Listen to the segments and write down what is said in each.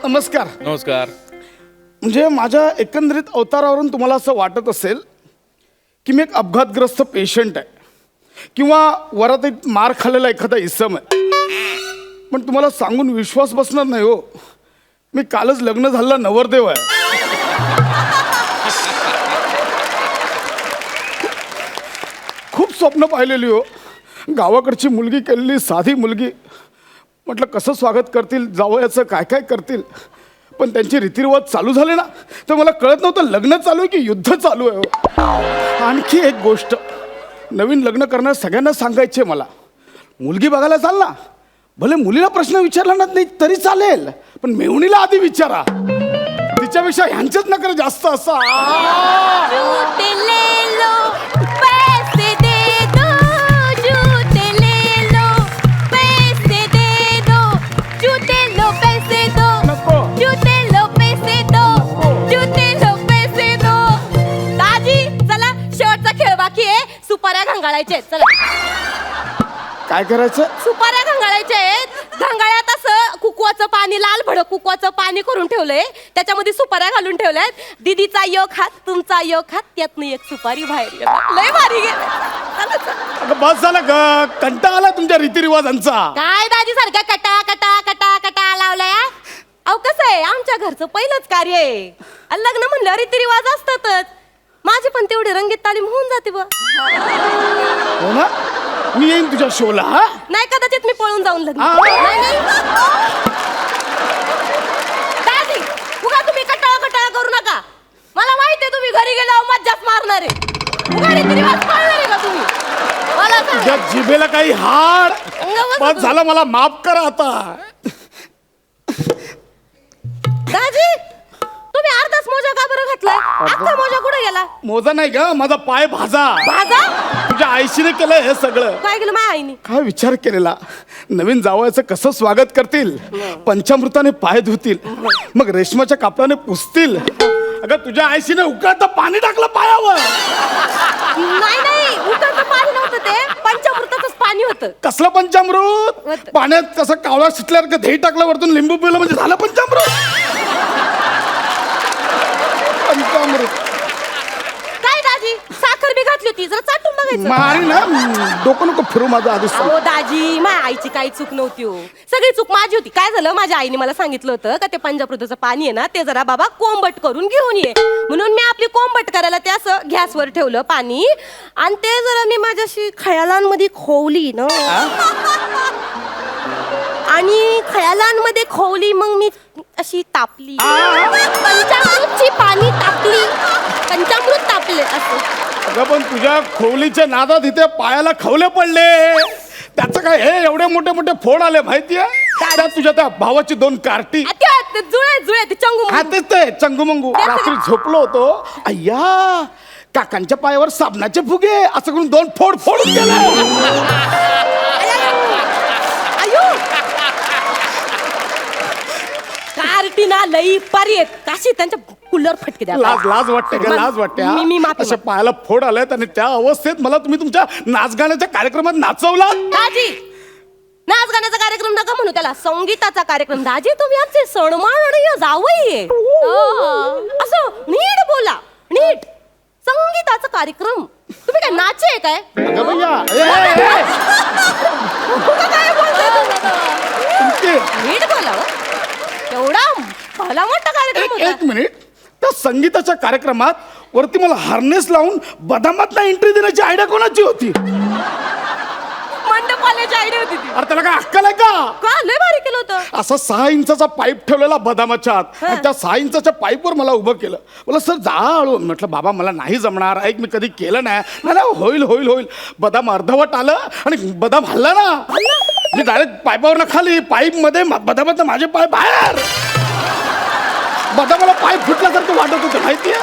नमस्कार. नमस्कार. म्हणजे माझ्या एकंदरीत अवतारावरून तुम्हाला असं वाटत असेल की मी एक अपघातग्रस्त पेशंट आहे किंवा वरातीत मार खाल्लेला एखादा इसम आहे. पण तुम्हाला सांगून विश्वास बसणार नाही हो, मी कालच लग्न झालेला नवरदेव आहे. खूप स्वप्न पाहिलेली हो, गावाकडची मुलगी केलेली साधी मुलगी. म्हटलं कसं स्वागत करतील, जावयाचं काय काय करतील. पण त्यांचे रीतिरिवाज चालू झाले ना, तर मला कळत नव्हतं लग्न चालू आहे की युद्ध चालू आहे हो. आणखी एक गोष्ट, नवीन लग्न करणार सगळ्यांना सांगायचे मला, मुलगी बघायला चाल ना, भले मुलीला प्रश्न विचारला ना नाही तरी चालेल, पण मेहुणीला आधी विचारा. तिच्यापेक्षा ह्यांचेच नकर जास्त असा. सुपाऱ्या घंगाळायचे. चला काय करायचं? सुपाऱ्या घंगाळायचे. घंगाळ्यात असं कुकवाचं पाणी, लाल भडक कुकवाचं पाणी करून ठेवलंय, त्याच्यामध्ये सुपाऱ्या घालून ठेवल्यात. दीदीचा योग हात, तुमचा योग हात, त्यातनं एक सुपारी बाहेर गेला. लय भारी गेला. बस झालं ग, कंटाळा आला तुमच्या रीतिरिवाजांचा. काय दाजी सारखा कटा कटा कटा कटा लावलाय. अहो कसं आहे, आमच्या घरचं पहिलंच कार्य आहे. लग्न म्हणलं रीतिरिवाज असतातच. माझी पण तेवढी रंगीत तालीम होऊन जाते बा. हो ना, मी येईन तुझ्या शोला. हा नाही, कदाचित मी पळून जाऊन लग्न. आ. नाही दादी, उगा तुम्ही कटाळा कटाळा करू नका. मला माहिती आहे तुम्ही घरी गेल्यावर मज्जाच मारणार आहे. उगा रीतिरिवाज पाळणार आहे का तुम्ही? मला तुझ्या जिभेला काही हाड. बस झालं, मला माफ करा आता. दादी, तुम्ही अर्धाच मोजा का बरं घातलाय? अख्खा मोजा कुठे गेला? मोजा नाही ग, माझा पाय भाजा. भाजा? तुझ्या आईशीने केलं हे सगळं. काय केलं माझ्या आईने? काय विचार केलेला, नवीन जावयाचं कसं स्वागत करतील, पंचामृताने पाय धुतील, मग रेशमाच्या कापडाने पुसतील. अगं तुझ्या आईशीने उकळतं पाणी टाकलं पायावर. नाही नाही, उकळतं पाणी नव्हतं, ते पंचामृताचंच पाणी होतं. कसलं पंचामृत? पाण्यात कसं कावळा शिटल्यावर दही टाकलं, वरतून लिंबू पिलं म्हणजे झालं पंचामृत. पंचामृत काय दाजी, साखर बी घातली होती, जरा चाटून बघायचं. मारी ना, डोकं नको फिरू माझं आधीच. हो दाजी, माझ्या आईची काही चूक नव्हती हो, सगळी चूक माझी होती. काय झालं, माझ्या आईने मला सांगितलं होतं का ते पंचामृताचं पाणी आहे ना, ते जरा बाबा कोंबट करून घेऊन ये. म्हणून मी आपली कोंबट करायला ते असं गॅसवर ठेवलं पाणी, आणि ते जरा मी माझ्याशी खयालांमध्ये खोवली ना, आणि खयालांमध्ये खोवली, मग मी अशी तापली. पंचामृतची पाणी तापली, पंचामृत तापले असं. अगं पण तुझ्या खोवलीच्या नादात इथे पायाला खवले पडले. त्याचं काय, हे एवढे मोठे मोठे फोड आले माहितीये? त्यात तुझ्या त्या भावाची 2 कार्टी. जुळे जुळे ते चंगू. हा तेच ते चंगूमंगू. रात्री झोपलो होतो, अय्या काकांच्या पायावर साबणाचे फुगे असं करून 2 फोड फोडून गेले. कार्टीना लई पारी आहेत, काशी त्यांच्या कुलर फटके द्या. लाज वाटते का? लाज वाटते हा? मी माफी अशा पायाला फोड आलेत आणि त्या अवस्थेत मला तुम्ही तुमच्या नाच गाण्याच्या कार्यक्रमात नाचवला. दाजी, नाच गाण्याचा कार्यक्रम नका म्हणू त्याला, संगीताचा कार्यक्रम. दाजी, तुम्ही आमचे सणमाननीय जावई. असं नीट बोला, नीट. संगीताचा कार्यक्रम, तुम्ही काय नाचे आहे काय? अगं भैया, काय बोलताय तुमचे नीट बोला. एवढा भला मोठा कार्यक्रम होता. एक मिनिट, त्या संगीताच्या कार्यक्रमात वरती मला हार्नेस लावून बदामात एंट्री देण्याची आयडिया कोणाची होती? मंडपाल्याची आयडिया होती ती. अरे त्याला काय अक्कल आहे का? का लय भारी केलं होतं. असा 6 इंचाचा पाईप ठेवलेला बदामाच्या आत, आणि त्या 6 इंचाच्या पाईपवर मला उभं केलं. मला सर जा हळू. म्हटलं बाबा मला नाही जमणार, ऐक मी कधी केलं नाही. नाही होईल होईल होईल. बदाम अर्धवट आलं आणि बदाम हल्ला ना, मी डायरेक्ट पाईपावर खाली, पाईप मध्ये बदामात माझे पाय बाहेर. बदामाला पाईप फुटल्यासारखं वाटत होतं माहितीये.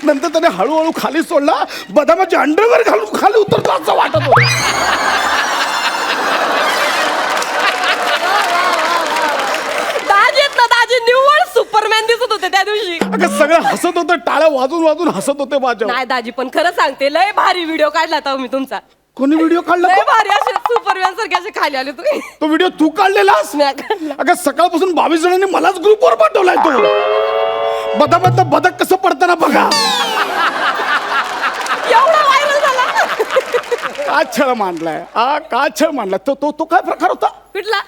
नंतर त्याने हळूहळू खाली सोडला, बदामाचे अंडरवेअर घालून खाली उतरतो असं वाटत होतं. दाजी निव्वळ सुपरमॅन दिसत होते त्या दिवशी. अगं सगळं हसत होतं, टाळ्या वाजून वाजून हसत होते माझ्या. नाही दाजी, पण खरं सांगते, लय भारी व्हिडिओ काढला होता मी तुमचा. कोणी व्हिडिओ काढला? लय भारी, असे सुपरमॅन सारखे असे खाली आले तुम्ही. तो व्हिडिओ तू काढलेलास? मी काढला. अगं सकाळपासून 22 जणांनी मलाच ग्रुपवर पाठवलाय तो. बदाबद्दल बदक कसं पडताना बघा. एवढा व्हायरल झाला. का छळ मांडलाय का छळ मांडलाय तो तो तो काय प्रकार होता? कुठला?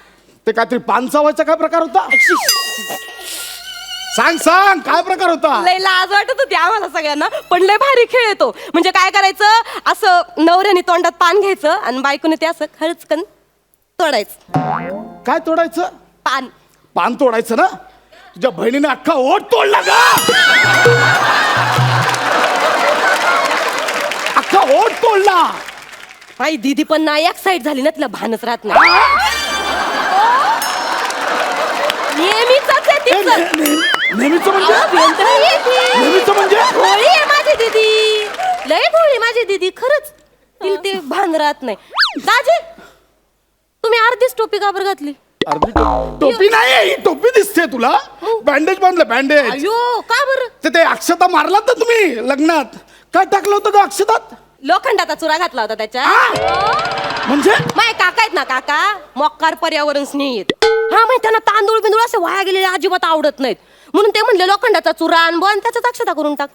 ते काहीतरी पान चावायचा काय प्रकार होता? सांग काय प्रकार होता? लय लाज वाटत होती आम्हाला सगळ्यांना, पण लय भारी खेळ येतो. म्हणजे काय करायचं, असं नवऱ्याने तोंडात पान घ्यायचं आणि बायकोने ते असं खरचकन तोडायचं. काय तोडायचं? पान. पान तोडायचं ना? तुझ्या बहिणीने अख्खा ओठ तोडला का? अख्खा ओठ तोडला. माझी दीदी पण ना एक साईड झाली ना, तिला भानच राहत नाही. नेहमीच आहे तिचं. नेहमीच म्हणजे? नेहमीच म्हणजे? भोळी आहे माझी दीदी, लय भोळी माझी दीदी, खरंच तिला ते भान राहत नाही. दाजी, तुम्ही अर्धीच टोपी का बरं घातली? अर्धी टोपी नाही, ही टोपी दिसते तुला. बँडेज बांधलं, बँडेज. अयो, का बरं? ते अक्षता मारलात ना तुम्ही लग्नात. काय टाकलं होतं का अक्षतात? लोखंडाचा चुरा घातला होता त्याच्या. म्हणजे माय काका आहेत ना, काका मक्कार पर्यावरण स्नेही आहेत. हा माहिती त्यांना तांदूळ बिंदूळ असे वाया गेलेले अजिबात आवडत नाहीत, म्हणून ते म्हणले लोखंडाचा चुरा आण बन, त्याच्यात अक्षता करून टाक.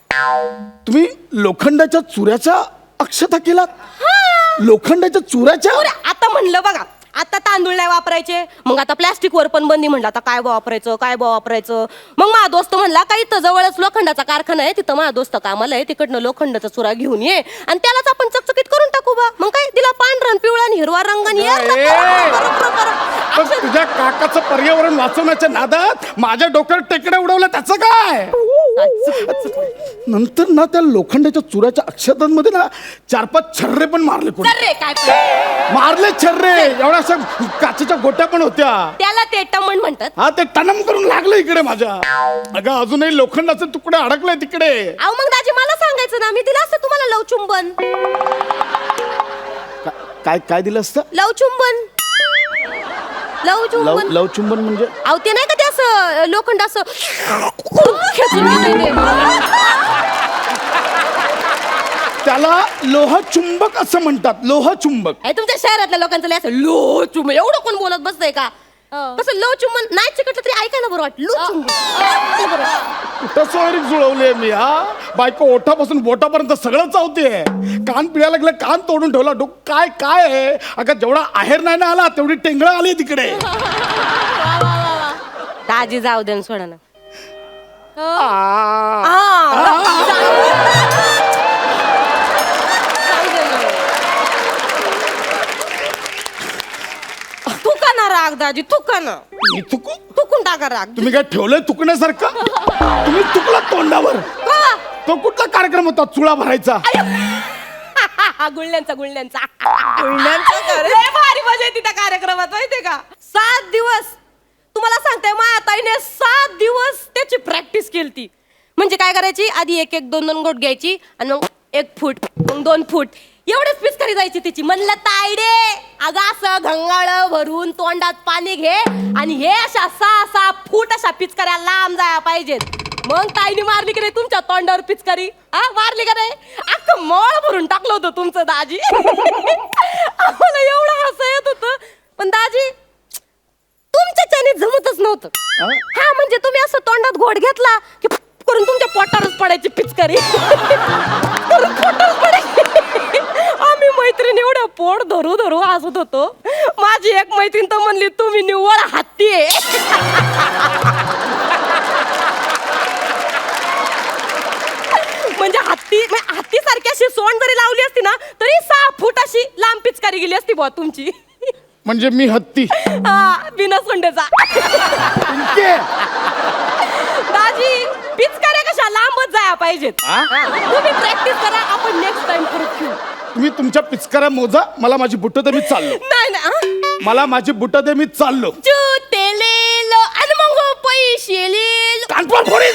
तुम्ही लोखंडाच्या चुऱ्याच्या अक्षता केलात? लोखंडाच्या चुऱ्याच्या? आता म्हणलं बघा, आता तांदूळ नाही वापरायचे, मग आता प्लॅस्टिक वर पण बंदी. म्हणलं आता काय वापरायचं, काय वापरायचं. मग माझा दोस्त म्हणला काही इथं जवळच लोखंडाचा कारखाना आहे, तिथं माझा दोस्त कामाला आहे, तिकडनं लोखंडाचा चुरा घेऊन ये आणि त्यालाच आपण चकचकीत करून टाकू बा. मग काय दिला पांढरा पिवळा आणि हिरवा रंग आणि पण तुझ्या काकाचं पर्यावरण वाचवण्याच्या नादात माझ्या डोक्यावर टेकड्या उडवल्या, त्याचं काय? नंतर ना त्या लोखंडाच्या चुऱ्याच्या अक्षतांमध्ये ना 4-5 छर्रे पण मारले. कोणी काय मारले छर्रे? एवढ्या अशा काचेच्या गोट्या पण होत्या. त्याला ते टमण म्हणतात. हा, ते टनम करून लागलं इकडे माझ्या. अगं अजूनही लोखंडाचे तुकडे अडकले तिकडे. अहो मग दाजी मला सांगायचं ना, मी दिलं असतं तुम्हाला लवचुंबन. काय काय दिलं असतं? लवचुंबन. लवचुंबन. लवचुंबन म्हणजे? अहो ते नाही का ते असं लोखंड असं खेचून घेतंय ते. त्याला लोहचुंबक असं म्हणतात. लोहचुंबक. अरे तुमच्या शहरातल्या लोकांचं लय असं लो चुंब, एवढं कोण बोलत बसतंय का? कसं लो चुंबन नाही चिकटलं तरी ऐकायला बरं वाटतं. लो चुंबन. कुठं सोयरीक जुळवले मी. बायको ओठापासून बोटापर्यंत सगळं चावते. कान पिळायला लागलं, कान तोडून ठेवला. काय काय आहे? अगं जेवढा आहेर नाही ना आला तेवढी टेंगळं आली तिकडे. दाजी जाऊ दे सोडा ना. थुका ना राग दाजी, थुका ना. मी थुकू? थुकून टाका राग. तुम्ही काय ठेवलंय तुकण्यासारखं? तुम्ही तुकला तोंडावर. का? तो कुठला कार्यक्रम होता चुळा भरायचा? गुळण्यांचा लय भारी मजा येते त्या कार्यक्रमात, माहितीये का? 7 दिवस तुम्हाला सांगते, माझ्या ताईने 7 दिवस त्याची प्रॅक्टिस केली. म्हणजे काय करायची, आधी 1-1, 2-2 गोट घ्यायची आणि मग 1 फूट, मग 2 फूट एवढेच पिचकारी जायची तिची. म्हणलं तायडे अगं असं घंगाळ भरून तोंडात पाणी घे आणि हे अशा 6-6 फूट अशा पिचकाऱ्या लांब जाया पाहिजेत. मग ताईने मारली की नाही तुमच्या तोंडावर पिचकारी? मारली का नाही? अख्खं मळ भरून टाकलं होतं तुमचं दाजी. आम्हाला एवढं हसं येत होतं, पण दाजी तुमच्याच्याने जमतच नव्हतं. हा म्हणजे तुम्ही असं तोंडात घोट घेतला की करून तुमच्या पोटावरच पडायची पिचकारी. करून पोटावर पडायची. आम्ही मैत्रीण एवढ्या पोट धरू धरू हसत होतो. माझी एक मैत्रीण तर म्हणली तुम्ही निव्वळ हत्ती आहे. म्हणजे हत्ती सारखी अशी सोंड जरी लावली असती ना तरी 6 फूट अशी लांब पिचकारी गेली असती बुवा तुमची. म्हणजे मी हत्ती? बिना सोंडेचा. दाजी पिचकाऱ्या कशा लांबच जाया पाहिजेत. तुम्ही प्रॅक्टिस करा, आपण नेक्स्ट टाइम परत घेऊ. तुम्ही तुमच्या पिचकाऱ्या मोजा, मला माझी बुट्ट दे, मी चाललो. नाही मला माझी बुट्ट दे, मी चाललो. जुते लेलो आणि मग पैसे लेलो. कानपूर फोडी.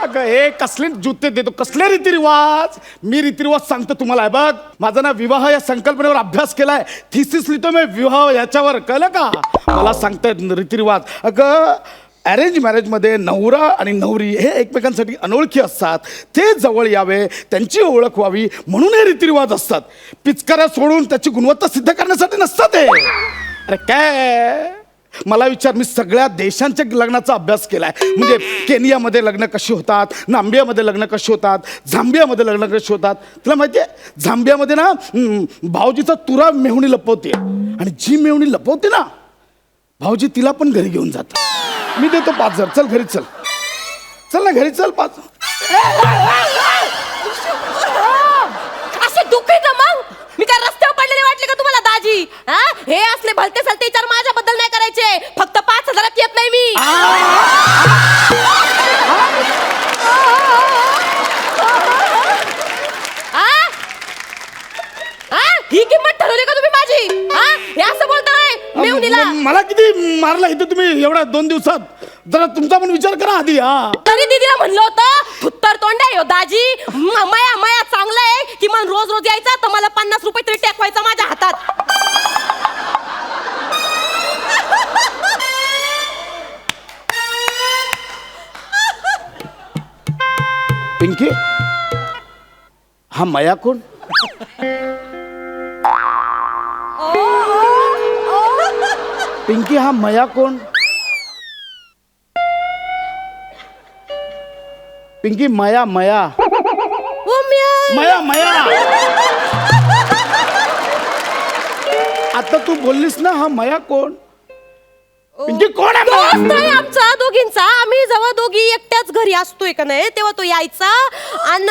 अगं हे कसले जुते देतो, कसले रीतिरिवाज? मी रीतिरिवाज सांगतो तुम्हाला. आहे बघ, माझा ना विवाह या संकल्पनेवर अभ्यास केलाय, थिसिस लिहितो मी विवाह याच्यावर, कळलं का? मला सांगतायत रीतिरिवाज. अगं अरेंज मॅरेजमध्ये नवरा आणि नवरी हे एकमेकांसाठी अनोळखी असतात. ते जवळ यावे, त्यांची ओळख व्हावी म्हणून हे रीतिरिवाज असतात. पिचकाऱ्या सोडून त्याची गुणवत्ता सिद्ध करण्यासाठी नसतात हे. अरे काय मला विचार, मी सगळ्या देशांच्या लग्नाचा अभ्यास केलाय. म्हणजे केनियामध्ये लग्न कशी होतात, नांबियामध्ये लग्न कशी होतात, झांबियामध्ये लग्न कशी होतात. तुला माहिती आहे झांबियामध्ये ना भाऊजीचा तुरा मेहुणी लपवते आणि जी मेहुणी लपवते ना भाऊजी तिला पण घरी घेऊन जातात. मी देतो 5,000. चल घरी चल. चल ना घरी चल 5. असे दुःख आहे का मग? मी काय रस्त्यावर पडलेले वाटले का तुम्हाला दाजी? हा? हे असले भलते सलते विचार माझ्याबद्दल नाही करायचे. फक्त 5,000 येत नाही मी. ही किंमत ठरवली का तुम्ही माझी? हा? हे असं बोलताय मेहुणीला? मला किती मारला इथे तुम्ही एवढ्या 2 दिवसात. जरा तुमचा पण विचार करा आधी. तरी दीदीला म्हणलं होतं थुत्तर तोंड आहे हो दाजी. मया मया चांगलं आहे की मन रोज रोज यायचा तर मला 50 रुपये तरी टेकवायचा माझ्या हातात. पिंकी हा मया कोण? पिंकी हा मया कोण? पिंकी मया मया ओ म्या. मया मया. आता तू बोललीस ना हा मया कोण? पिंकी कोण आहे मया? दोस्त आहे आमचा दोघींचा. आम्ही जेव्हा दोघी एकट्याच घरी असतोय का नाही तेव्हा तो यायचा आणि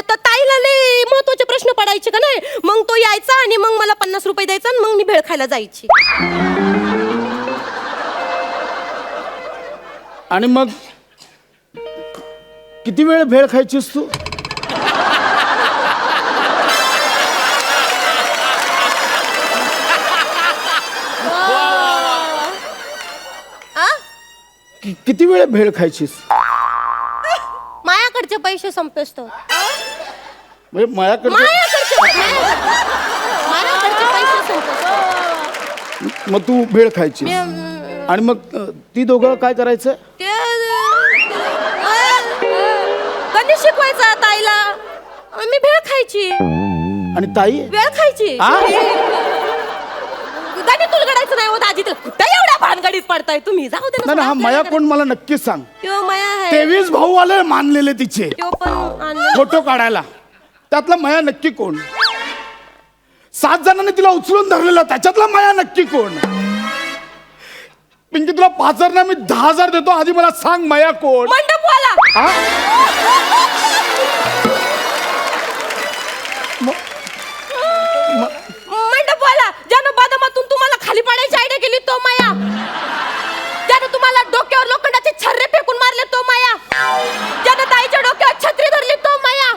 तर ताईला लय महत्वाचे प्रश्न पडायचे का नाही मग तो यायचा आणि मग मला 50 रुपये द्यायचा आणि मग मी भेळ खायला जायची. आणि मग किती वेळ भेळ खायचीस तू? किती वेळ भेळ खायचीस? मायाकडचे पैसे संपेस तो. म्हणजे मायाकडे मायाकडचे पैसे संपेस. मग तू भेळ खायची आणि मग ती दोघं काय करायचं? ते गणित शिकवायचा ताईला मी भेळ खायची आणि ताई भेळ खायची. गणित उलगडायचं नाही हो दाजी. कुठं एवढ्या भानगडीत पडताय तुम्ही? जाऊ दे नाही हा मया कोण मला नक्की सांग. त्यो माया आहे. 23 भाऊ आले मानलेले तिचे त्यो पण आणलं. फोटो काढायला. त्यातला मया नक्की कोण? 7 जणांनी तिला उचलून धरलेला त्याच्यातला मया नक्की कोण? पिंकी तुला 5,000 ना मी 10,000 देतो. आधी मला सांग मया कोण? मंडपवाला. मंडपवाला ज्यानं बदामातून तुम्हाला खाली पाडायची आयडिया केली तो माया. ज्यानं तुम्हाला डोक्यावर लोखंडाचे छर्रे फेकून मारले तो माया. ज्यानं ताईच्या डोक्यावर छत्री धरली तो माया.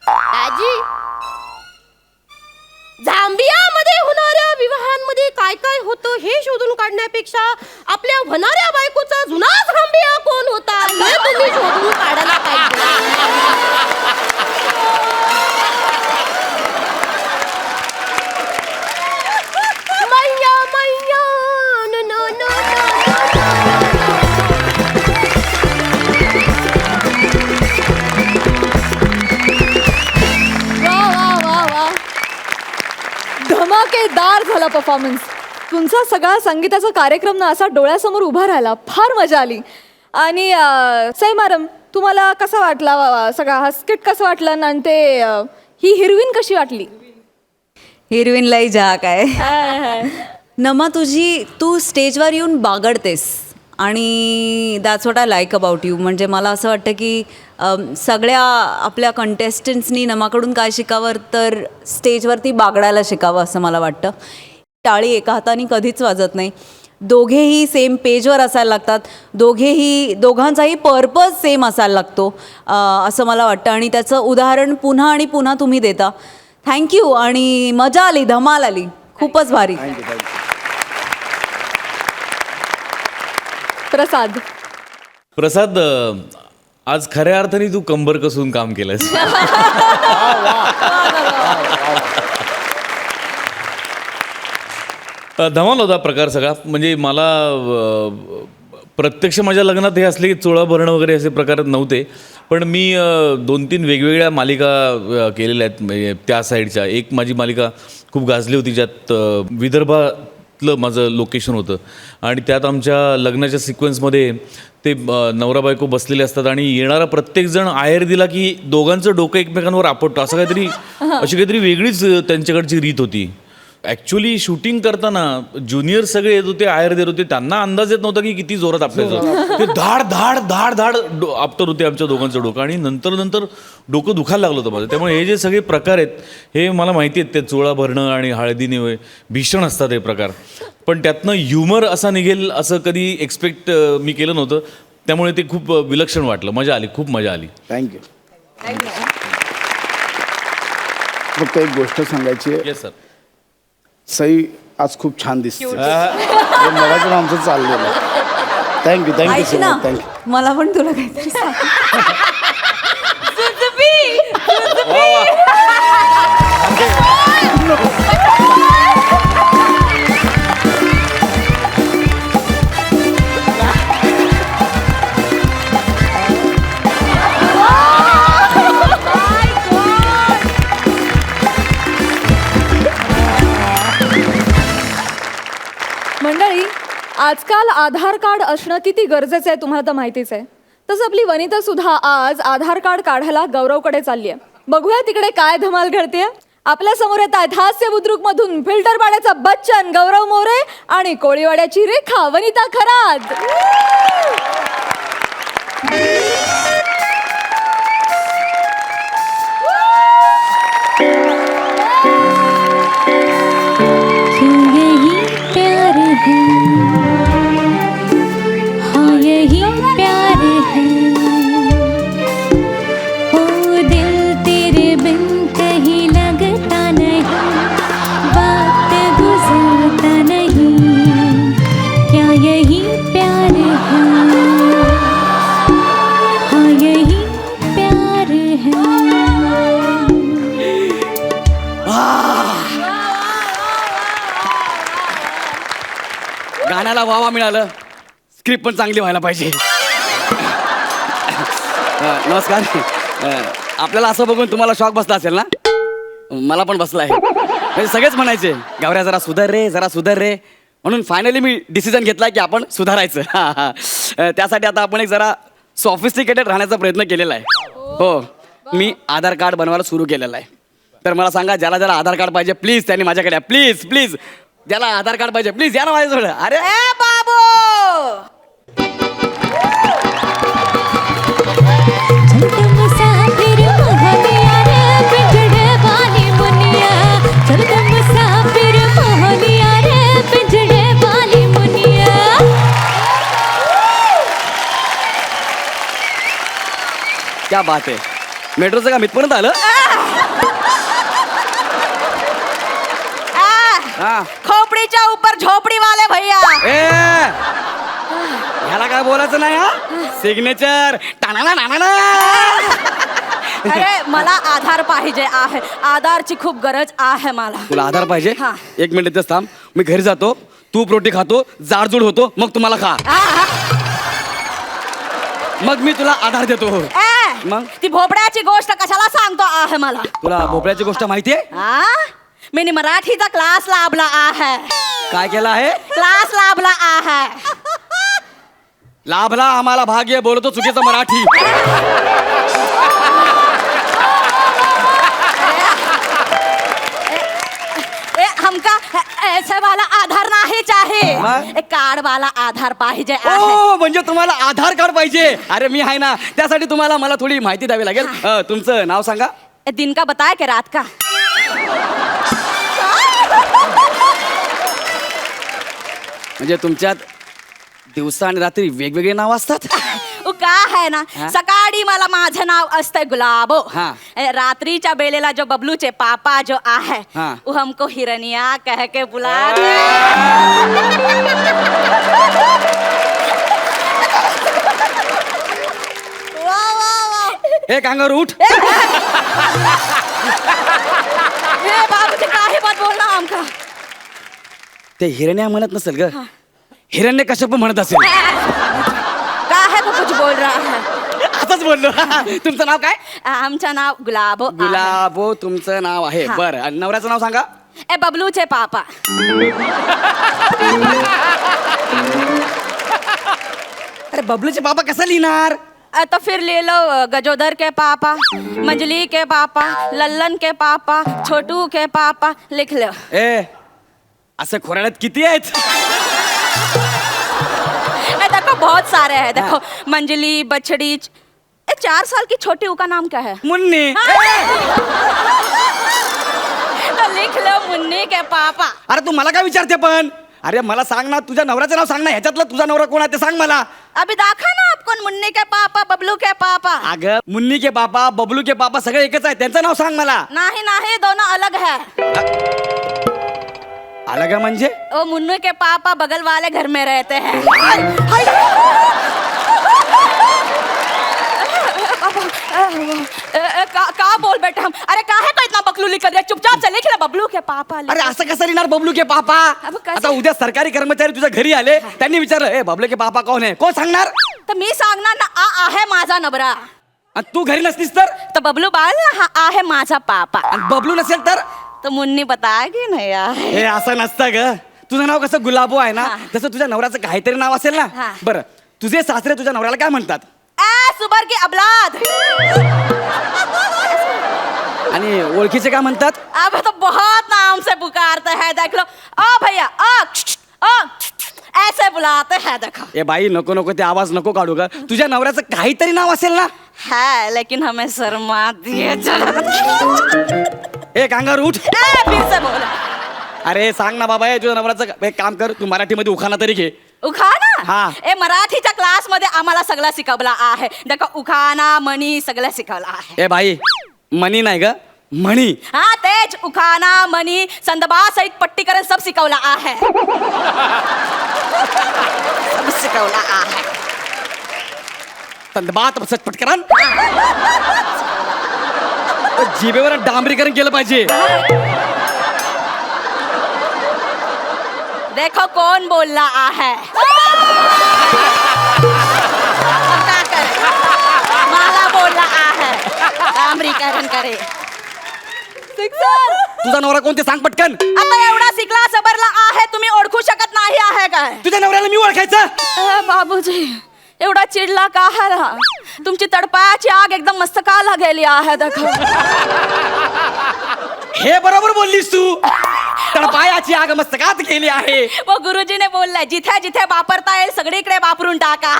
दाजी झांबियामध्ये होणाऱ्या विवाहांमध्ये काय काय होतं हे शोधून काढण्यापेक्षा आपल्या होणाऱ्या बायकोचा जुना झांबिया कोण होता हे तुम्ही शोधून काढायला पाहिजे. मैया मैया नो नो नो धमाकेदार झाला परफॉर्मन्स तुमचा. सगळा संगीताचा कार्यक्रम ना असा डोळ्यासमोर उभा राहिला. फार मजा आली. आणि सई मॅडम तुम्हाला कसा वाटला सगळा हा स्किट? कसं वाटलं? आणि ते ही हिरोईन कशी वाटली? हिरोईनलाही जा काय नमा तू स्टेजवर येऊन बागडतेस आणि that's what I like about you. म्हणजे मला असं वाटतं की सगळ्या आपल्या कंटेस्टंट्सनी नमाकडून काय शिकावं तर स्टेजवरती बागडायला शिकावं असं मला वाटतं. टाळी एका हाताने कधीच वाजत नाही. दोघेही सेम पेजवर असायला लागतात. दोघांचाही पर्पज सेम असायला लागतो असं मला वाटतं. आणि त्याचं उदाहरण पुन्हा आणि पुन्हा तुम्ही देता. थँक्यू. आणि मजा आली, धमाल आली, खूपच भारी. प्रसाद आज खऱ्या अर्थाने तू कंबर कसून काम केलंस. धमाल होता प्रकार सगळा. म्हणजे मला प्रत्यक्ष माझ्या लग्नात हे असले की चोळा भरणं वगैरे असे प्रकार नव्हते. पण मी 2-3 वेगवेगळ्या मालिका केलेल्या आहेत. म्हणजे त्या साईडच्या एक माझी मालिका खूप गाजली होती, ज्यात विदर्भातलं माझं लोकेशन होतं. आणि त्यात आमच्या लग्नाच्या सिक्वेन्समध्ये ते नवरा बायको बसलेले असतात आणि येणारा प्रत्येकजण आहेर दिला की दोघांचं डोकं एकमेकांवर आपटतं, असं काहीतरी अशी काहीतरी वेगळीच त्यांच्याकडची रीत होती. ॲक्च्युली शूटिंग करताना ज्युनियर सगळे येत होते, आहेर देत होते, त्यांना अंदाज येत नव्हता की किती जोरात आपटायचं. ते धाड धाड धाड धाड आपटत होते आमच्या दोघांचं डोकं. आणि नंतर नंतर डोकं दुखायला लागलं होतं माझं. त्यामुळे हे जे सगळे प्रकार आहेत हे मला माहिती आहेत. ते चोळा भरणं आणि हळदीने भीषण असतात हे प्रकार. पण त्यातनं ह्युमर असा निघेल असं कधी एक्सपेक्ट मी केलं नव्हतं. त्यामुळे ते खूप विलक्षण वाटलं. मजा आली, खूप मजा आली. थँक्यू. फक्त एक गोष्ट सांगायची आहे. Yes sir. सई आज खूप छान दिसते. मगाचं आमचं चाललेलं. थँक्यू थँक्यू ऐक सो ना, मच. थँक्यू. मला पण तुला काहीतरी सांग. मंडळी, आजकाल आधार कार्ड असणं किती गरजेचं आहे तुम्हाला तर माहितीच आहे. तसं आपली वनिता सुद्धा आज आधार कार्ड काढायला गौरवकडे चालली आहे. बघूया तिकडे काय धमाल घडते. आपल्या समोर येत आहेत हास्य बुद्रुक मधून फिल्टरवाड्याचा बच्चन गौरव मोरे आणि कोळीवाड्याची रेखा वनिता खरात. यही प्यार है, ओ दिल तेरे बिन कहीं लगता नहीं, वक्त गुजरता नहीं, क्या यही प्यार है, हाँ यही प्यार है. गाण्याला वावा मिळालं, स्क्रिप्ट पण चांगली व्हायला पाहिजे. नमस्कार. आपल्याला असं बघून तुम्हाला शॉक बसला असेल ना? मला पण बसला आहे. म्हणजे सगळेच म्हणायचे गौऱ्या जरा सुधार रे, जरा सुधार रे. म्हणून फायनली मी डिसिजन घेतला की आपण सुधारायचं. त्यासाठी आता आपण एक जरा सॉफिस्टिकेटेड राहण्याचा प्रयत्न केलेला आहे. हो, मी आधार कार्ड बनवायला सुरू केलेलं आहे. तर मला सांगा, ज्याला ज्याला आधार कार्ड पाहिजे प्लीज त्यांनी माझ्याकडे या. प्लीज प्लीज, ज्याला आधार कार्ड पाहिजे प्लीज या ना माझ्याजवळ. अरे बाबू, चलते मुसाफिर मोहनिया रे पिंजड़े वाली मुनिया, चलते मुसाफिर मोहनिया रे पिंजड़े वाली मुनिया. क्या बात आहे. मेट्रोचं काम इथपर्यंत आलं. हा. खोपडीच्या ऊपर झोपडी वाले भैया. ए, ह्याला काय बोलायचं नाही. हा, सिग्नेचर टाणा नाना. अरे मला आधार पाहिजे आहे, आधारची खूप गरज आहे मला. तुला आधार पाहिजे? हा. 1 मिनिट इथंच थांब. मी घरी जातो, तूप रोटी खातो, जाडजूड होतो, मग तुम्हाला खा. मग मी तुला आधार देतो. मग? ती भोपड्याची गोष्ट कशाला सांगतो आहे मला? तुला भोपळ्याची गोष्ट माहितीये? मी मराठीचा क्लास लाभला आहे. काय केलं आहे? क्लास लाभला आहे. लाभला आम्हाला भाग्य, बोलतो चुकीचं मराठी. हमका ऐसे वाला आधार नाही चाहे, कार्ड वाला आधार पाहिजे आहे. ओ, म्हणजे तुम्हाला आधार कार्ड पाहिजे. अरे मी आहे ना, त्यासाठी तुम्हाला मला थोडी माहिती द्यावी लागेल. तुमचं नाव सांगा. दिन का बताया की रात का? म्हणजे तुमच्यात दिवसा आणि रात्री वेगवेगळे नाव असतात? का है ना, सकाळी मला माझं नाव असतंय गुलाबो. हाँ. रात्रीच्या बेलेला जो बबलूचे पापा जो आहे, हाँ. वो हमको हिरनिया कह के बुलाते. वाह वाह वाह. हे कांगारू उठ. हे बाबूजी काही बात बोलना हमका. ते हिरण्या म्हणत नसेल ग, हिरण्य कश्यप म्हणत असेल. का है तो कुछ बोल रहा है. आताच बोललो. तुमचं नाव काय? आमचं नाव गुलाबो. गुलाबो तुमचं नाव आहे. बरं आणि नवऱ्याचं नाव सांगा. ए बबलूचे पापा. अरे बबलूचे बाबा कसं लिहिणार? तो फिर ले लो गजोदर के पापा, मंजली के पापा, लल्लन के पापा, छोटू के पापा, लिख लो. ए असं खोराड्यात किती आहेत? देखो बहुत सारे हैं. देखो मंजली, बछड़ी. 4 साल की छोटी का नाम क्या है? मुन्नी. तो लिख लो मुन्नी के पापा. अरे तू मला काय विचारते पण? अरे मला सांग ना, तुझ्या नवऱ्याचं नाव सांग ना. ह्याच्यातलं तुझा नवरा कोण आहे ते सांग मला. अभी दाखा ना आप कौन. मुन्नी के पापा, बबलू के पापा. अगं मुन्नी के पापा, बबलू के पापा सगळे एकच आहे. त्यांचं नाव सांग मला. नहीं नहीं, दोनों अलग है. अलग आहे म्हणजे? वो मुन्नी के पापा बगल वाले घर में रहते हैं. का बोल बेटा हम. अरे काहे को इतना बकलूली कर रहे? चुपचाप से लिख ले बबलू के पापा. अरे असं कसं लिहिणार बबलू के पापा? अब कसं? आता उद्या सरकारी कर्मचारी तुझ्या घरी आले, त्यांनी विचारलं ए बबलू के पापा कोण आहे? कोण सांगणार? तर मी सांगणार ना, आ आहे माझा नवरा. आणि तू घरी नसतीस तर? तर बबलू बाल ना, हा आहे माझा पापा. आणि बबलू नसेल तर? तो मुन्नी बताएगी नाही यार. हे असं नसतं ग. तुझं नाव कसं गुलाबो आहे ना, तसं तुझ्या नवऱ्याचं काहीतरी नाव असेल ना. हा. बरं तुझे सासरे तुझ्या नवऱ्याला काय म्हणतात? सुबर की अबलाद. आणि ओळखीचे काय म्हणतात? अब तो बहुत नाम से पुकारते हैं. देख लो, ओ भैया, ओ ऐसे बुलाते हैं. देखो ए बाई नको नको ते आवाज नको काढू ग. तुझ्या नवऱ्याचं काहीतरी नाव असेल ना. है, लेकिन हमें शर्मा दिए. ए कांगार उठ. फिर से बोला. अरे सांग ना बाबा, तुझ्या नवऱ्याचं एक काम कर, तू मराठीमध्ये उखाणा तरी घे. उखाणा. हा. ए मराठीच्या क्लास मध्ये आम्हाला सगळं शिकवला आहे. देखो उखाणा, मणी सगळं शिकवलं आहे. ए बाई मणी नाही ग, म्हणी. हा तेच उखाणा, मणी, संदबा सहित पट्टीकरण सब शिकवलं आहे. सब शिकवलं आहे. तंदबात पटकरण. जिभेवर डांबरीकरण केलं पाहिजे. देखो कौन बोल रहा है. अब क्या करे? माला बोल रहा है. डांबरीकरण करे. तुझा नवरा कोणते सांग पटकन. आता एवढा शिकला सबरला आहे, तुम्ही ओळखू शकत नाही आहे काय? तुझ्या नवऱ्याला मी ओळखायचं? बाबूजी एवढा चिडला का आहे ना? तुमची तडपायाची आग एकदम मस्तकाला गेली आहे. देखो हे बरोबर बोललीस तू. तळपायाची आग मस्तकात गेली आहे. वो गुरुजीने बोललाय, जिथे जिथे वापरता येईल सगळीकडे वापरून टाका.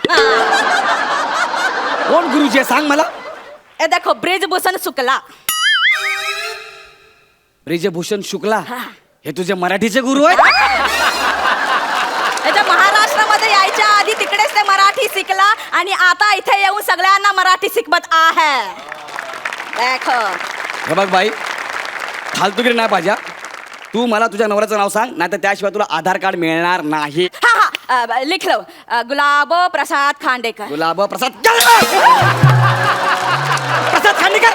कोण गुरुजी आहे सांग मला. ए देखो ब्रिजभूषण शुक्ला. ब्रिजभूषण शुक्ला हे तुझे मराठीचे गुरु आहेत? त्याच्या महाराष्ट्रामध्ये यायच्या आधी तिकडेच ते मराठी शिकला आणि आता इथे येऊन सगळ्यांना मराठी शिकवत आहे. देखो हे बघ बाई, फालतूगिरी नाही पाहिजे. तू मला तुझ्या नवऱ्याचं नाव सांग, नाही तर त्याशिवाय तुला आधार कार्ड मिळणार नाही. हा लिख लो. गुलाबो प्रसाद खांडेकर. गुलाब प्रसाद प्रसाद खांडेकर.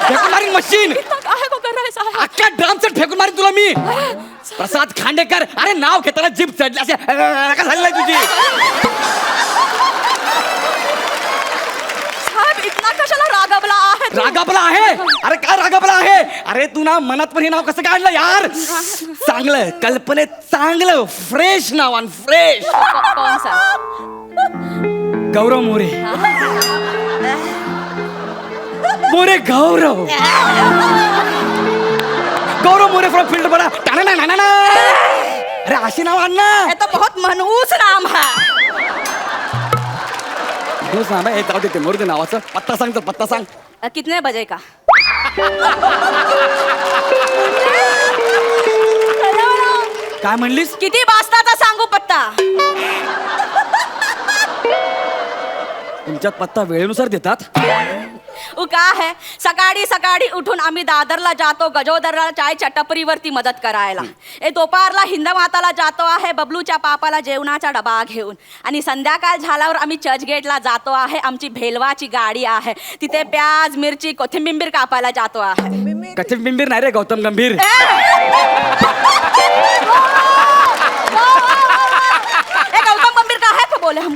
फेकून मारीन मशीन. काहे को कर रहा है साहब? अख्ख्या ड्रामचं फेकून मारीन तुला मी. प्रसाद खांडेकर. अरे नाव घेताना जीभ चढली असे का झाली तुझी? साहेब इतना कशाला रागावला आहे तू? रागापला आहे? अरे काय रागापला आहे? अरे तू ना मनात पण हे नाव कसं काढलं यार? चांगलं कल्पनेत चांगलं फ्रेश नाव आणि फ्रेश. कौन सा? गौरव मोरे. मोरे गौरव. गौरव मोरे फ्रॉम फील्ड बडा. अरे अशी नाव आण ना. ये तो बहुत मनहूस नाम है. तू सांग हे जाऊ दे, मोरू दे नावाचं. पत्ता सांग तर पत्ता सांग. कितने बजे का? काय म्हणलीस? किती वाजताचा सांगू पत्ता? तुमच्यात पत्ता वेळेनुसार देतात? का है सकाळी सकाळी उठून आम्ही दादरला जातो गजोदरला चायच्या टपरीवरती मदत करायला. दुपारला हिंदमाताला जातो आहे बबलूच्या पापाला जेवणाचा डबा घेऊन. आणि संध्याकाळ झाल्यावर आम्ही चर्चगेटला जातो आहे. आमची भेलवाची गाडी आहे, तिथे प्याज मिरची कोथिंबीर कापायला जातो आहे. कथित बिंबीर नाही रे, गौतम गंभीर.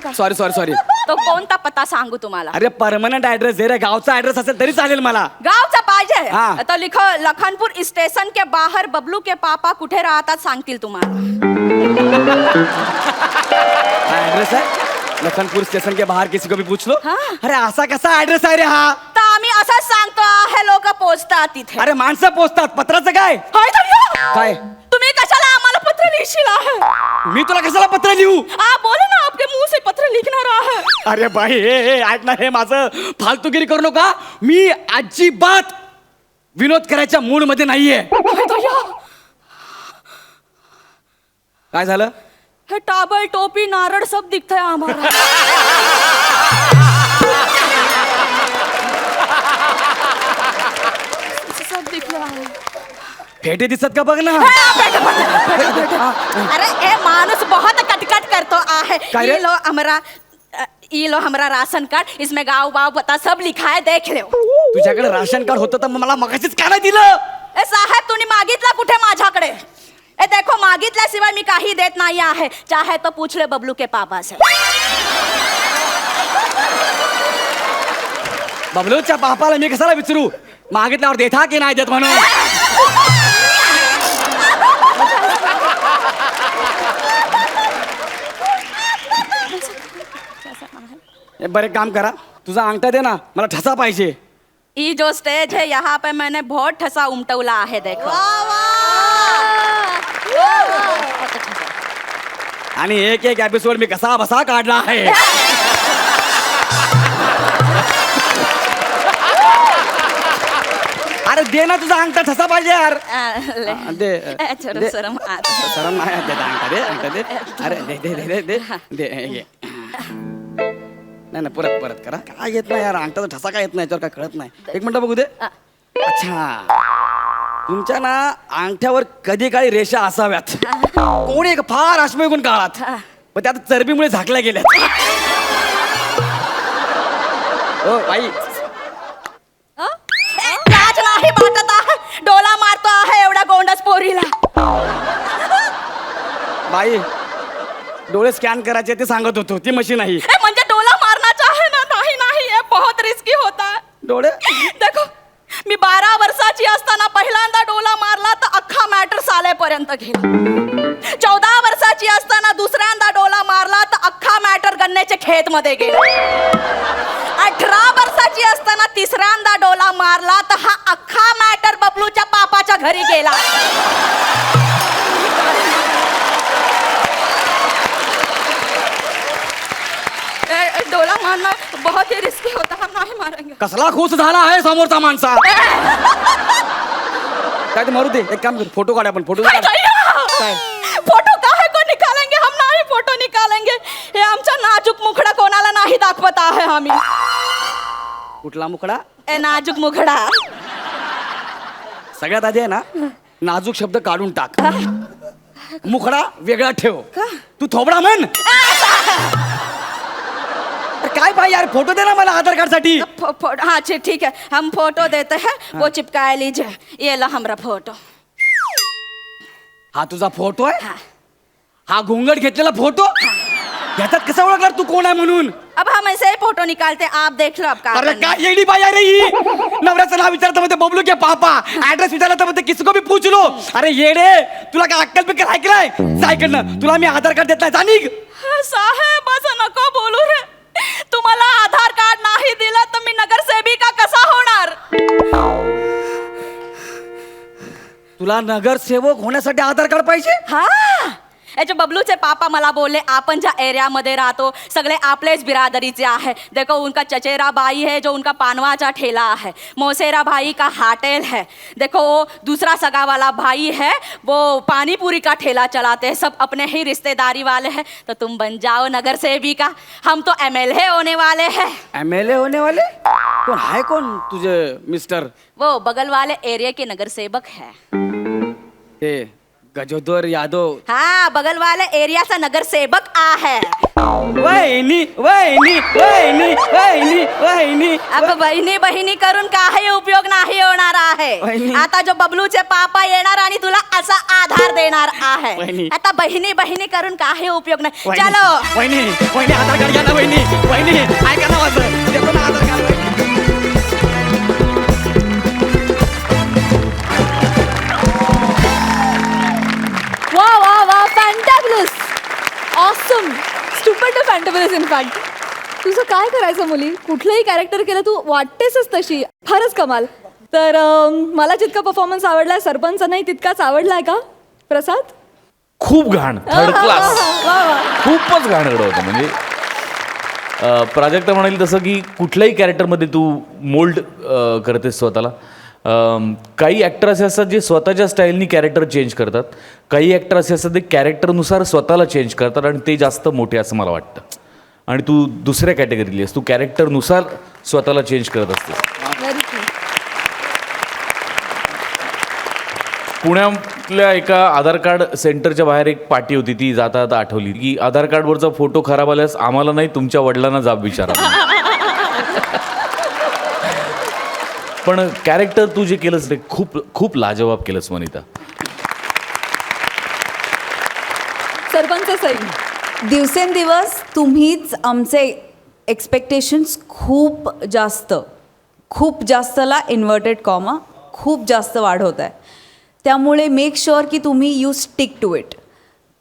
का सॉरी सॉरी सॉरी. तो कोणता पत्ता सांगू तुम्हाला अरे परमनंट ऍड्रेस दे रे, गावचा ऍड्रेस असेल तरी चालेल मला. गावचा पाहिजे हा. तो लिखो लखनपूर स्टेशन के बाहर बबलू के पापा कुठे राहतात सांगतील तुम्हाला. ऍड्रेस आहे लखनपुर स्टेशन के बाहर, किसी को भी पूछ लो. हाँ. अरे असा कसा ऍड्रेस आहे रे हा? तर आम्ही असंच सांगतो आहे लोक पोचतात तिथे. अरे माणसं पोचतात, पत्राचं काय? होय तर काय? तुम्ही कशाला आम्हाला पत्र लिहिशील आहे? मी तुला कशाला पत्र लिहू? बोले ना आपके मुंह से पत्र लिखणार आहे. अरे बाई हे ऐक ना, हे माझं फालतूगिरी करू नका. मी अजिबात विनोद करायच्या मूड मध्ये नाहीये. काय झालं? हे टाबल टोपी नारळ सब दिखतंय आम्हाला. सब दिखलं आहे. फेटे दिसत का बघ ना. अरे ए माणूस बहुत कटकट करतो आहे. काय रे? ये लो हमारा राशन कार्ड, इसमें गाँव वाव पता सब लिखा है, देख लो. तुझ्याकडे राशन कार्ड होतं तर मला मगाशीच का नाही दिलं? ए साहेब तुम्ही मागितला कुठे माझ्याकडे? ए देखो मागितल्याशिवाय मी काही देत नाही आहे. चाहे तो पूछ ले बबलू के पापा से. बबलूच्या बापाला मी कशाला विचारू मागितल्यावर देता की नाही देत म्हणून? हे बरं काम करा, तुझा अंगठा दे ना, मला ठसा पाहिजे. ये जो स्टेज है यहाँ पे मैंने बहुत ठसा उमटवला आहे देखो. आणि एक एक एपिसोड मी कसा बसा काढला आहे. अरे दे ना, तुझा अंगठा ठसा पाहिजे यार. दे दे. शरम शरम नाही दे, अंगठा दे, अंगठा दे. अरे दे दे दे दे दे हे घे. नाही नाही, परत परत करा. काय येत नाही यार, अंगठाचा ठसा काय येत नाही, याच्यावर काय कळत नाही. एक मिनिट बघू दे. अच्छा, तुमच्या ना अंगठ्यावर कधी काळी रेषा असाव्यात. कोणी एक फार अश्मयुगून काळात, पण त्यात चरबीमुळे झाकल्या गेल्या. हो बाई, लाज नाही वाटत आहे? डोला मारतो आहे एवढा गोंडस पोरीला. बाई डोळे स्कॅन करायचे ते सांगत होतो, ती मशीन आहे. म्हणजे डोला मारण्याचा आहे ना? नाही नाही, हे बहुत रिस्की होता. डोळे देखो मी 12 वर्षाची असताना पहिल्यांदा डोला मारला तर अख्खा मॅटर सालेपर्यंत गेला. 14 वर्षाची असताना दुसऱ्यांदा डोला मारला तर अख्खा मॅटर गन्न्याच्या खेत मध्ये गेला. 18 वर्षाची असताना तिसऱ्यांदा डोला मारला तर हा अख्खा मॅटर बबलूच्या पापाच्या घरी गेला. डोला मारना बहुत ही रिस्की होता, हम नहीं मारेंगे. कसला खुश झाला आहे समोरचा माणसा. काय ते मारू दे, एक काम कर, फोटो काढ आपण. फोटो काढ. काय? फोटो काहे को निकालेंगे, हम नाही फोटो निकालेंगे. हे आमचा नाजूक मुखडा कोणाला नाही दाखवत आहे आम्ही. कुठला मुकडा? ए नाजूक मुखडा. सगळ्यात आधी आहे ना, नाजूक शब्द काढून टाक. मुखडा वेगळा ठेव. तू थोबडा म्हण. अरे काय पाहिजे यार, फोटो दे ना मला आधार कार्ड साठी. हाँ ठीक है, हम फोटो देते हैं, वो चिपका लीजिए. ये ला हमारा फोटो. हा तुझा फोटो आहे? हाँ. हा घुंगट घेतलेला फोटो? याच्यात कसं ओळखणार तू कोण आहे म्हणून? अब हम ऐसे ही फोटो निकालते, आप देख लो. अब का अरे काय येडी बाई अरे ही. नवऱ्याचं नाव विचारतं म्हणते बबलू के पापा, ऍड्रेस विचारलं तर म्हणते किसको भी पूछ लो. अरे येडे, तुला काय अक्कल बिक्कल ऐकलाय? जायकडनं, तुला मी आधार कार्ड देत नाही, जा निघ. साहेब असं नको बोलू रे. तुम्हाला आधार कार्ड नाही दिलं तर मी नगरसेविका कसा होणार? तुला नगरसेवक होण्यासाठी आधार कार्ड पाहिजे? हा, याचे बबलूचे पापा मला बोलले आपण ज्या एरियामध्ये राहतो सगळे आपलेच बिरादरीचे आहे. देखो उनका चचेरा भाई है जो उनका पानवाचा ठेला है, मौसेरा भाई का होटल है, देखो दूसरा सगा वाला भाई है वो पानी पूरी का ठेला चलाते हैं, सब अपने ही रिश्तेदारी वाले हैं. तो तुम बन जाओ नगर सेविका, हम तो MLA होने वाले हैं. MLA होने वाले? कोण आहे कोण तुझे मिस्टर? वो बगल वाले एरिया के नगर सेवक है. ते गजोदर यादव. हाँ बगल वाले एरिया से नगर सेवक आ है. वहिनी वहिनी वहिनी वहिनी वहिनी. अब बहिणी बहिणी करून काही उपयोग नाही होणार आहे. वहिनी. आता जो बबलूचे पापा येणार आणि तुला असा आधार देणार आहे. वहिनी. आता बहिणी बहिणी करून काही उपयोग नाही. वहिनी, चलो वहिनी वहिनी आधार कार्ड घ्या ना वहिनी. वहिनी ऐका ना माझं. देतो ना आधार कार्ड. वा वा वा फॅन्टॅब्युलस ऑसम स्टुपिड फॅन्टॅब्युलस इन फॅक्ट. तुझं काय करायचं मुली, कुठलंही कॅरेक्टर केलं तू वाटतेसच तशी, फारच कमाल. तर मला जितका परफॉर्मन्स आवडलाय सरपंचांनाही तितकाच आवडलाय का प्रसाद? खूप घाण, थर्ड क्लास, वा वा. खूपच घाणगडं होतं. म्हणजे प्राजक्ता म्हणाली तसं की कुठल्याही कॅरेक्टरमध्ये तू मोल्ड करतेस स्वतःला. काही ॲक्टर असे असतात जे स्वतःच्या स्टाईलनी कॅरेक्टर चेंज करतात, काही ॲक्टर असे असतात ते कॅरेक्टरनुसार स्वतःला चेंज करतात आणि ते जास्त मोठे असं मला वाटतं. आणि तू दुसऱ्या कॅटेगरीली आहेस, तू कॅरेक्टरनुसार स्वतःला चेंज करत असतेस. Very true. पुण्यातल्या एका आधार कार्ड सेंटरच्या बाहेर एक पाटी होती, ती जाता जाता आठवली की आधार कार्डवरचा फोटो खराब आल्यास आम्हाला नाही तुमच्या वडिलांना जाब विचारा. पण कॅरेक्टर तू जे केलंस ते खूप खूप लाजवाब केलंस वनिता. सरपंच सई. दिवसेंदिवस तुम्हीच आमचे एक्सपेक्टेशन्स खूप जास्तला इन्व्हर्टेड कॉमा खूप जास्त वाढवत आहे. त्यामुळे मेक शुअर की तुम्ही यू स्टिक टू इट.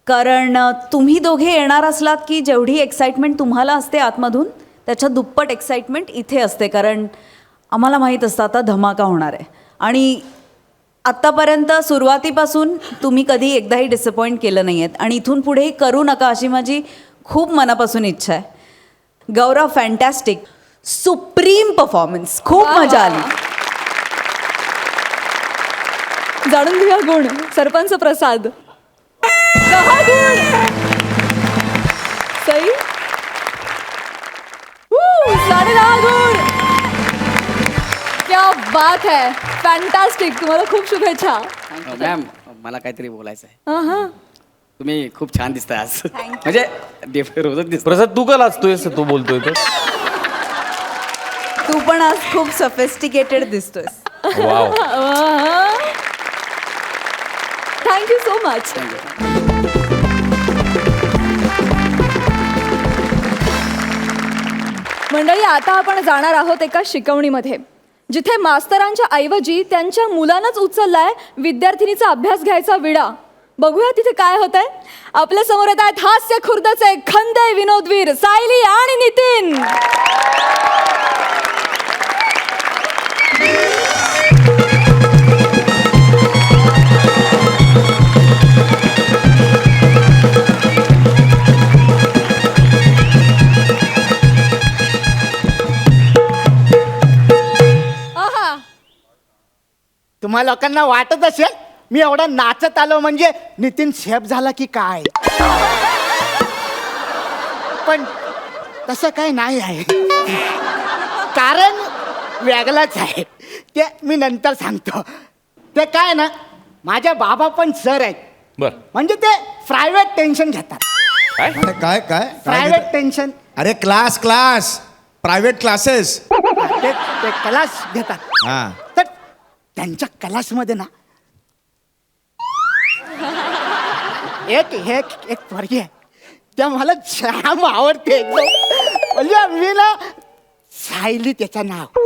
कारण तुम्ही दोघे येणार असलात की जेवढी एक्साइटमेंट तुम्हाला असते आतमधून त्याच्या दुप्पट एक्साइटमेंट इथे असते. कारण आम्हाला माहीत असतं आता धमाका होणार आहे. आणि आत्तापर्यंत सुरुवातीपासून तुम्ही कधी एकदाही डिसअपॉइंट केलं नाही आहेत आणि इथून पुढेही करू नका अशी माझी खूप मनापासून इच्छा आहे. गौरव फॅन्टॅस्टिक, सुप्रीम परफॉर्मन्स, खूप मजा आली. जाणून घेऊया गुण. सरपंच प्रसाद 10 गुण. सई 10.5 गुण. क्या बात है, फॅन्टास्टिक. तुम्हाला खूप शुभेच्छा. मॅम मला काहीतरी बोलायचं आहे. हा. तुम्ही खूप छान दिसताय आज. म्हणजे रोजच दिसत. प्रसाद तू का लाजतोय तू बोलतोय तर? तू पण आज खूप सफिस्टिकेटेड दिसतोयस. वाव. Thank you so much. मंडळी, आता आपण जाणार आहोत एका शिकवणीमध्ये, जिथे मास्तरांच्या ऐवजी त्यांच्या मुलांनाच उचललाय विद्यार्थिनीचा अभ्यास घ्यायचा विडा. बघूया तिथे काय होत आहे. आपल्या समोर येत आहेत हास्य खुर्दचे खंदे विनोदवीर सायली आणि नितीन. तुम्हा लोकांना वाटत असेल मी एवढा नाचत आलो म्हणजे नितीन शेफ झाला की काय, पण तसं काय नाही आहे. कारण वेगळंच आहे, ते मी नंतर सांगतो. ते काय ना, माझ्या बाबा पण सर आहेत. बर. म्हणजे ते प्रायव्हेट टेन्शन घेतात. काय काय प्रायव्हेट टेन्शन. अरे क्लास प्रायव्हेट क्लासेस. ते क्लास घेतात. हा. तर त्यांच्या क्लासमध्ये ना एक पोरगी आहे, त्या मला जाम आवडते एकदम. म्हणजे मी ना सायली त्याचं नाव.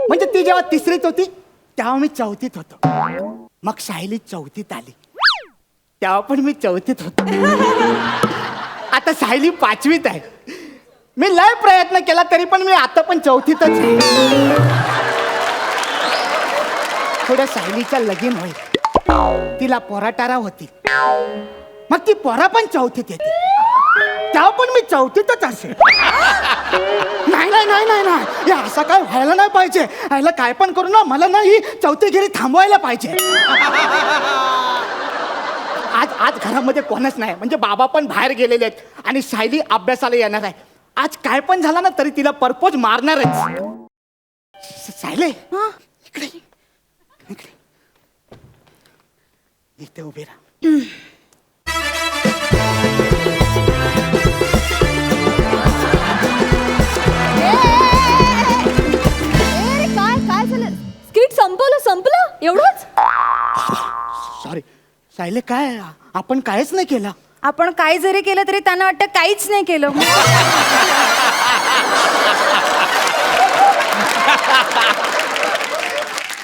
म्हणजे ती जेव्हा 3रीत होती तेव्हा मी 4थीत होतो. मग सायली 4थीत आली तेव्हा पण मी 4थीत होतो. आता सायली 5वीत आहे. मी लय प्रयत्न केला तरी पण मी आता पण 4थीतच आहे. थोड्या सायलीचं लगीन होईल, तिला पोराटारा होती. मग ती पोरा पण 4थीत येते, तेव्हा पण मी 4थीतच असेल. नाही नाही नाही नाही नाही, हे असं काय व्हायला नाही पाहिजे. ह्याला काय पण करू ना, मला ना ही 4थीगिरी थांबवायला पाहिजे. आज घरामध्ये कोणच नाही, म्हणजे बाबा पण बाहेर गेलेले आहेत आणि सायली अभ्यासाला येणार आहे. आज काय पण झालं ना तरी तिला परपोज मारणारच. सायले इकडे इथे उभे राहा. काय काय झालं स्किट संपलं एवढंच सॉरी सायले, काय आपण कायच नाही केलं. आपण काय जरी केलं तरी त्यांना वाटतं काहीच नाही केलं.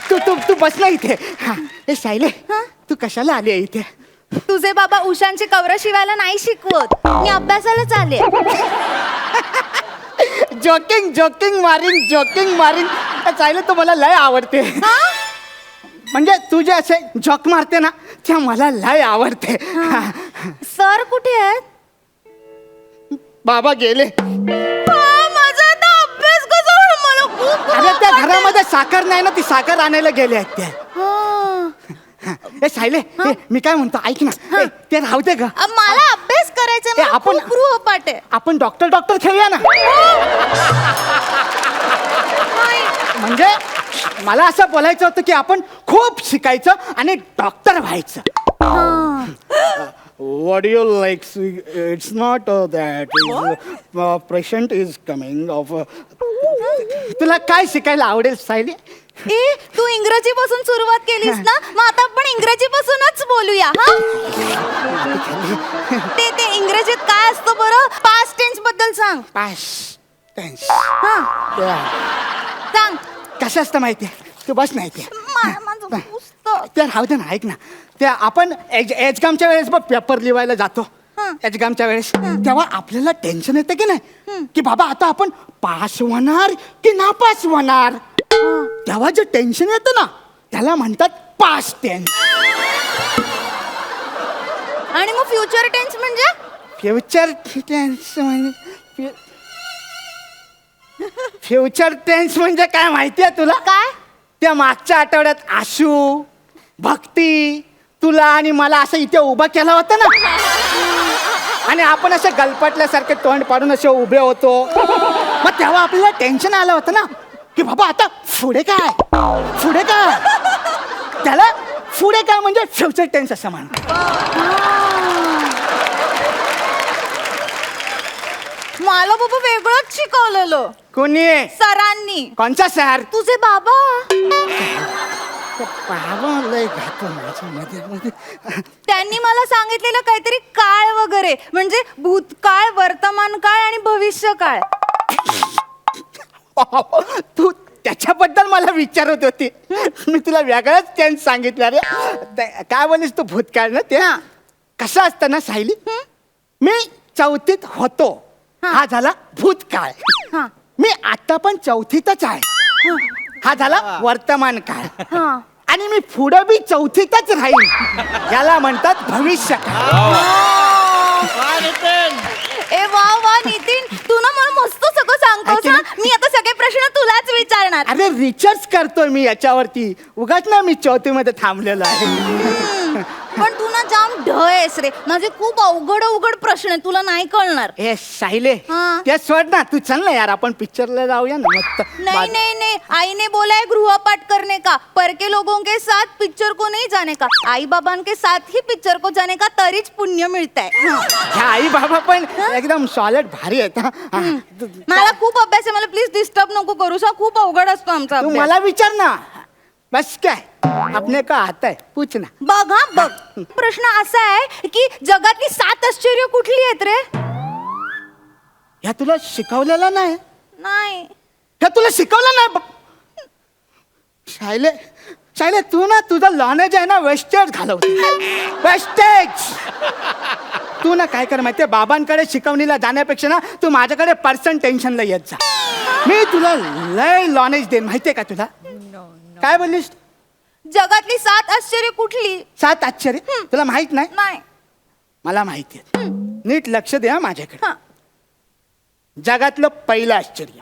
तू तू तू बसला इथे. हा, ए सायले, तू कशाला आली आहे इथे? तुझे बाबा उशांची कवरं शिवायला नाही शिकवत, मी अभ्यासालाच आले. जोकिंग मारिंग सायले, तू मला लय आवडते. म्हणजे तू जे असे जॉक मारते ना, त्या मला लय आवडते. सर कुठे आहेत? बाबा गेले. माझा आता अभ्यास कसा होणार? मला खूप अरे त्या घरामध्ये साखर नाही ना, ती साखर आणायला गेले आहेत त्या. ए सायले, ए, मी काय म्हणतो ऐक ना. ए, ते राहू दे ग. मला अभ्यास करायचा ए, आपण- गृहपाठ आहे. आपण डॉक्टर खेळूया ना. म्हणजे मला असं बोलायचं होतं की आपण खूप शिकायचं आणि डॉक्टर व्हायचं. What you like? It's not that patient is coming of. तुला काय शिकायला आवडेल सायली? ए तू इंग्रजी पासून सुरुवात केलीस ना, मग आता आपण इंग्रजी पासूनच बोलूया. ते ते इंग्रजीत काय असतं बरं? पास्ट टेन्स बद्दल सांग. Past tense. सांग. कसं असतं माहितीये? तू बस नाही ते. माझं पुस्तक. ते राहू दे ना, ऐक ना. ते आपण एक्झामच्या वेळेस बघ पेपर लिहायला जातो. एक्झामच्या वेळेस तेव्हा आपल्याला टेन्शन येतं की नाही, की बाबा आता आपण पास होणार की नापास होणार. तेव्हा जे टेन्शन येतं ना, त्याला म्हणतात पास्ट टेन्स. आणि मग फ्युचर टेन्स म्हणजे? फ्युचर टेन्स म्हणजे फ्युचर टेन्स म्हणजे काय माहितीये तुला? काय? त्या मागच्या आठवड्यात आशू, भक्ती, तुला आणि मला असं इथे उभं केलं होतं ना, आणि आपण असे गलपटल्यासारखे तोंड पाडून असे उभे होतो. मग तेव्हा आपल्याला टेन्शन आलं होतं ना, की बाबा आता पुढे काय. त्याला पुढे काय म्हणजे फ्युचर टेन्स असं म्हणतात. मला बाबा वेगळंच शिकवलेलं कोणी? सरांनी. कोणचा सर? तुझे बाबा. बाबा लय घातो माझ्या मध्ये. त्यांनी मला सांगितलेलं काहीतरी काळ वगैरे, म्हणजे भूतकाळ, वर्तमान काळ आणि भविष्य काळ. तू त्याच्याबद्दल मला विचारत होती, मी तुला वेगळंच टेन्स सांगितलं रे. काय बोलीस तू? भूतकाळ ना. ते कसं असतं ना सायली, मी 4थीत होतो, हा झाला भूतकाळ. मी आता पण 4थीतच आहे, हा झाला वर्तमान काळ. आणि मी पुढे बी 4थीतच राहील, याला म्हणतात भविष्य काळ. ए वा वा नितीन, तू ना मला मस्त सगळं सांगतोस ना. मी आता सगळे प्रश्न तुलाच विचारणार. अरे रिसर्च करतोय मी याच्यावरती, उगाच ना मी 4थीमध्ये थांबलेलो आहे. पण तू ना जाम ढ आहेस रे. माझे खूप अवघड प्रश्न आहे, तुला नाही कळणार. ए सायले, हाँ. ते सोड ना, तू चल ना यार, आपण पिक्चरला जाऊया ना मस्त. नहीं नहीं नहीं, आई ने बोला है गृहपाठ करने का, पर के लोगों के साथ पिक्चर को नहीं जाने का, आई बाबा के साथ ही पिक्चर को जाने का, तरीच पुण्य मिळत आहे. ह्या आई बाबा पण एकदम सॉलिड भारी आहेत. हा. मला खूप अभ्यास आहे, मला प्लीज डिस्टर्ब नको करूस. खूप अवघड असतो आमचा तू अभ्यास. मला विचार ना, बस काय आपने का आता है पूछ ना. बघ हा बघ, प्रश्न असा आहे की जगातली 7 आश्चर्य कुठली आहेत रे? ह्या तुला शिकवलेलं नाही? नाही. ह्या तुला शिकवलं नाही? शायले शायले, तू ना तुझं नॉलेज आहे ना वेस्टेज घालवते, वेस्टेज. तू ना काय कर माहितीये, बाबांकडे शिकवणीला जाण्यापेक्षा ना तू माझ्याकडे पर्सन टेन्शनला येत जा. मी तुला लय नॉलेज देईन, माहितीये का तुला? काय बोललीस? जगातली 7 आश्चर्य कुठली? 7 आश्चर्य तुला माहित नाही? नाही. मला माहिती आहे. नीट लक्ष द्या माझ्याकडे. हा. जगातलं पहिलं आश्चर्य,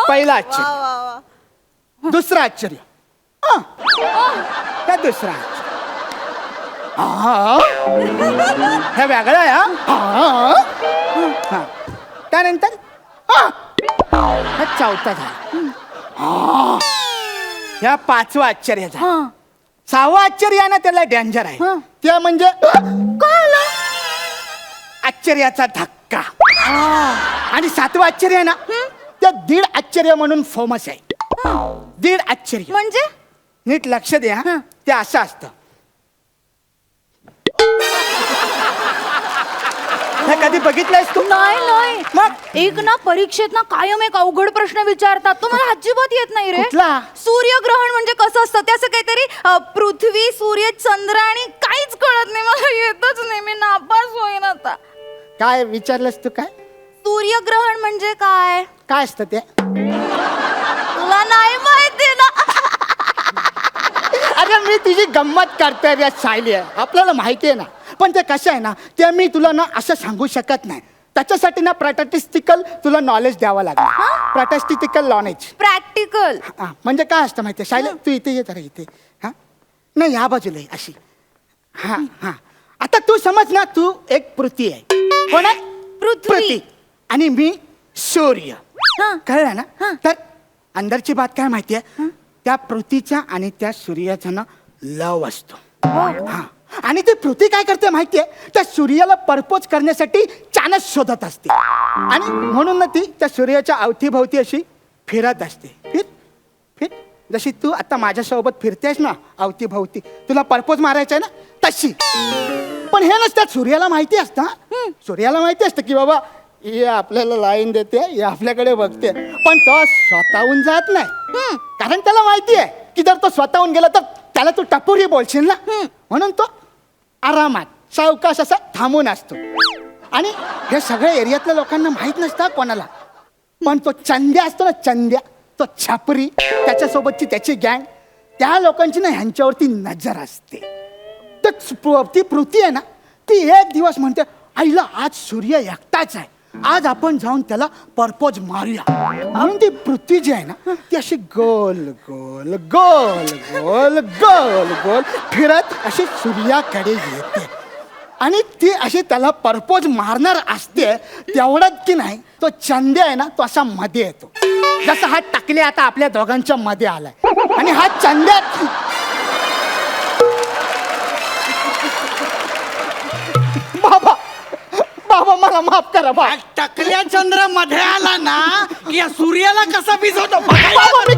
पहिलं आश्चर्य. दुसरं आश्चर्य, काय दुसरं आश्चर्य? हे वेगळं आहे. हा. त्यानंतर हा चौथा झाला. ह्या 5वं आश्चर्याचा हा 6वं आश्चर्य आहे ना त्याला डेंजर आहे हा. त्या म्हणजे काय आश्चर्याचा धक्का आणि 7वं आश्चर्य आहे ना त्या 1.5 आश्चर्य म्हणून फेमस आहे 1.5 आश्चर्य म्हणजे नीट लक्ष द्या ते असं असतं हे कधी बघितलंयस तू नाही मग एक ना परीक्षेत ना कायम एक अवघड प्रश्न विचारतात तो मला अजिबात येत नाही रे कुठला? सूर्यग्रहण म्हणजे कसं असतं ते असं काहीतरी पृथ्वी सूर्य चंद्र आणि काहीच कळत नाही मला येतच नाही मी नापास होईन आता काय विचारलंस तू काय सूर्यग्रहण म्हणजे काय काय असतं ते तुला नाही माहिती ना अरे मी तुझी गंमत करतोय रे सायली आहे आपल्याला माहिती आहे ना पण ते कसं आहे ना ते मी तुला ना असं सांगू शकत नाही त्याच्यासाठी ना प्रॅक्टिस्टिकल तुला नॉलेज द्यावं लागेल प्रॅक्टिस्टिकल नॉलेज प्रॅक्टिकल म्हणजे काय असतं माहिती आहे सायली तू इथे ये जरा इथे हां नाही ह्या बाजूला ये, अशी हां हां आता तू समज ना तू एक पृथ्वी आहे कोण आहे पृथ्वी. आणि मी सूर्य हां. कळलं ना तर अंदरची बात काय माहिती आहे त्या पृथ्वीच्या आणि त्या सूर्याचा ना लव असतो हा आणि ती पृथ्वी काय करते माहितीये त्या सूर्याला परपोज करण्यासाठी चानस शोधत असते आणि म्हणून ना ती त्या सूर्याच्या अवतीभोवती अशी फिरत असते फिर फिर जशी तू आता माझ्यासोबत फिरतेस ना अवतीभोवती तुला परपोज मारायचा आहे ना तशी पण हे नसतं सूर्याला माहिती असतं सूर्याला माहिती असतं की बाबा हे आपल्याला लाईन देते हे आपल्याकडे बघते पण तो स्वतःहून जात नाही कारण त्याला माहिती आहे की जर तो स्वतःहून गेला तर त्याला तू टपोरी बोलशील ना म्हणून तो आरामात सावकाश असा थांबून असतो आणि हे सगळ्या एरियातल्या लोकांना माहीत नसतं कोणाला पण तो चंद्या असतो ना चंद्या तो छापरी त्याच्यासोबतची त्याची गँग त्या लोकांची ना ह्यांच्यावरती नजर असते तर ती पृथ्वी आहे ना ती एक दिवस म्हणते आईला आज सूर्य एकटाच आहे आज आपण जाऊन त्याला परपोज मारूया म्हणून ती पृथ्वी जी आहे ना ती अशी गोल गोल गोल गोल गोल गोल फिरत अशी सूर्याकडे येते आणि ती अशी त्याला परपोज मारणार असते तेवढ्यात की नाही तो चंद्या आहे ना तो असा मध्ये येतो जसा हा टाकले आता आपल्या दोघांच्या मध्ये आलाय आणि हा चंद्या बाबा बाबा मला माफ करा बा टकल्या चंद्र मध्ये आला ना की या सूर्याला कसा भिजवतो बाबा